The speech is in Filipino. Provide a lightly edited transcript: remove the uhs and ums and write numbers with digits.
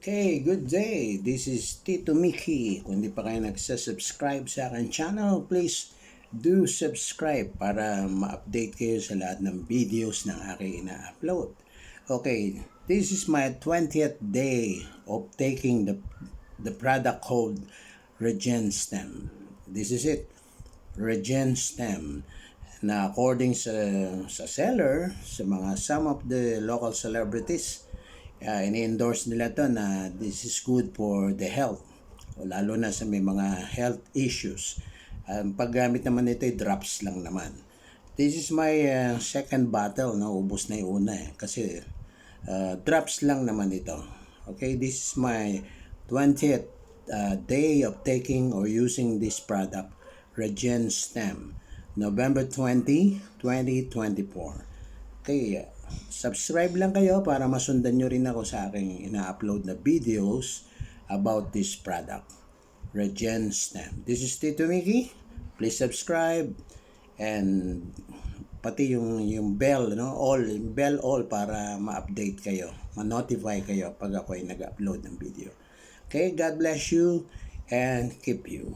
Okay, good day. This is Tito Mickey. Kung di pa kayo nagsasubscribe sa akin channel, please do subscribe para ma-update kayo sa lahat ng videos na aking ina-upload. Okay, this is my 20th day of taking the product called RegenStem. This is it, RegenStem, na according sa seller, sa mga some of the local celebrities, ini-endorse nila to na this is good for the health, lalo na sa may mga health issues. Paggamit naman nito ay drops lang naman. This is my second bottle, no? Ubos na yung una kasi drops lang naman ito. Okay, this is my 20th day of taking or using this product, RegenStem, November 20, 2024. Okay, subscribe lang kayo para masundan nyo rin ako sa aking ina-upload na videos about this product, RegenStem. This is Tito Mickey. Please subscribe and pati yung bell, no? Bell all para ma-update kayo, ma-notify kayo pag ako ay nag-upload ng video. Okay, God bless you and keep you.